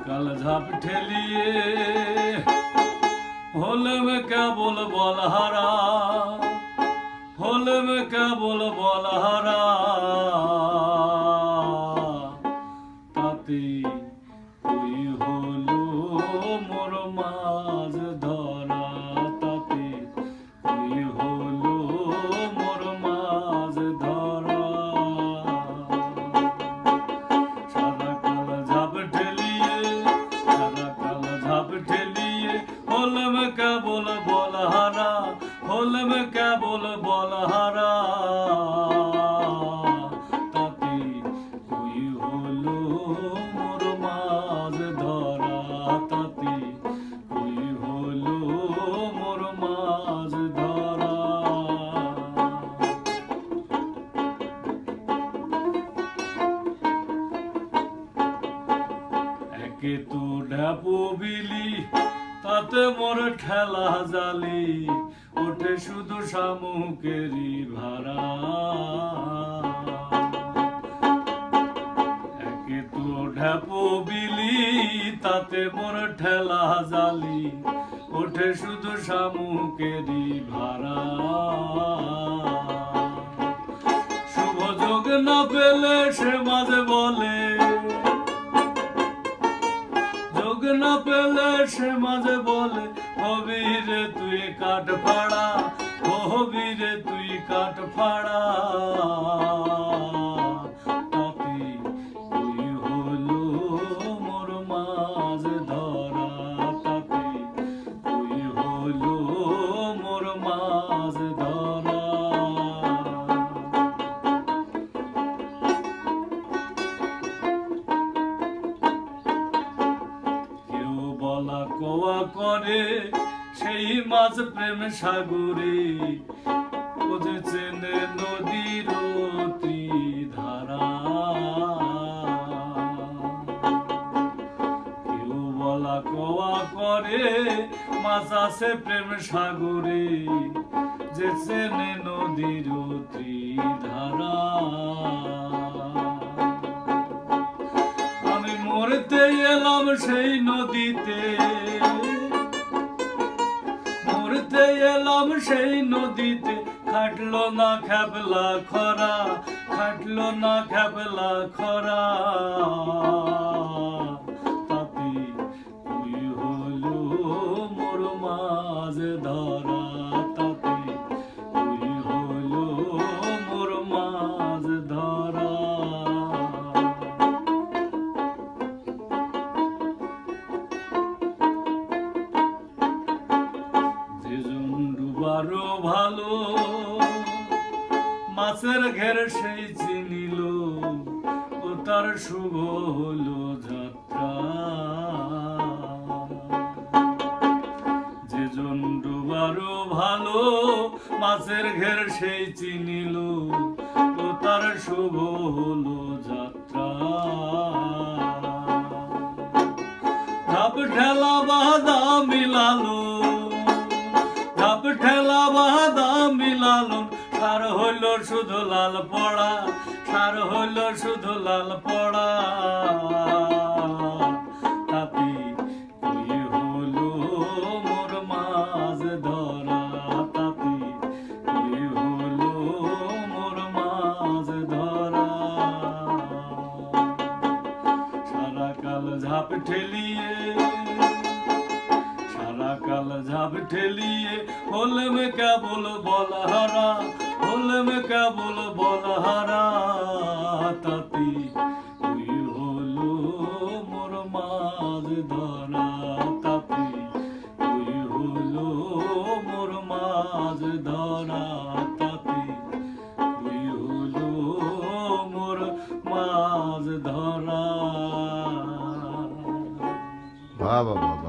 কাল ঝাপ ঠেলিয়ে হলেম কেবল বলহারা, হলেম কেবল বলহারা, তাতে কই হলো মোর মাঝ ধরা, তাতে কই হলো মোর মাঝ ধরা। সারা কাল ঝাপ ঠেলিয়ে, সারা কাল ঝাপ ঠেলিয়ে হলেম কেবল বলহারা, হলেম কেবল বলহারা, তাতে কই হলো মোর মাঝ ধরা, তাতে কই হলো মোর মাঝ ধরা। একে তো ঢাপু বিলি তাতে মোর ঠেলা জালি, ওঠে শুধু শামুকেরই ভাড়া। একে তো ঢাপু বিলি তাতে মোর ঠেলা জালি, ওঠে শুধু শামুকেরই ভাড়া। শুভ যোগ না পেলে সে মাঝে বলে, যোগ না পেলে সে মাঝে বলে, হবি রে তুই কাঠ ফাড়া, হবি রে তুই কাঠ ফাড়া, তাতে কই হলো মোর মাঝ ধরা, তাতে কই হলো মোর মাঝ ধরা। বলা কোয়া করে সেই মাছ প্রেম সাগরে, বুঝেছেন নদীর ধারা। কেউ বলা কোয়া করে মাছ আছে প্রেম সাগরে, যে চেনে নদীর ধারা। আমি মরতে এলাম সেই নদীতে, মরতে এলাম সেই নদীতে, খাটলো না খ্যাপলা খরা, খাটলো না খ্যাপলা খরা, তাতে কই হলো মোর মাঝ ধরা, তাতে কই হলো মোর মাঝ ধরা। আরো ভালো মাছের ঘের সেই চিনিল, ও তার শুভ হলো যাত্রা। যে জন ডুবারও ভালো মাছের ঘের সেই চিনিল, ও তার শুভ হলো যাত্রা। ঝাপ ঠেলা বাধা মিলালো, ঝাপ ঠেলা বাধা মিলালো, সার হইল শুধু লাল পড়া, সার হইল শুধু লাল পড়া, তাতে কই হলো মোর মাঝ ধরা, তাতে কই হলো মোর মাঝ ধরা। সারা কাল ঝাপ ঠেলিয়ে, সারা কাল ঝাপ ঠেলিয়ে হলেম কেবল বলহারা, হলেম কেবল বলহারা, তাতে কই হলো মোর মাঝ ধরা, তাতে কই হলো মোর মাঝ ধরা, তাতে কই হলো মোর মাঝ ধরা। বাহ বাহ বাহ।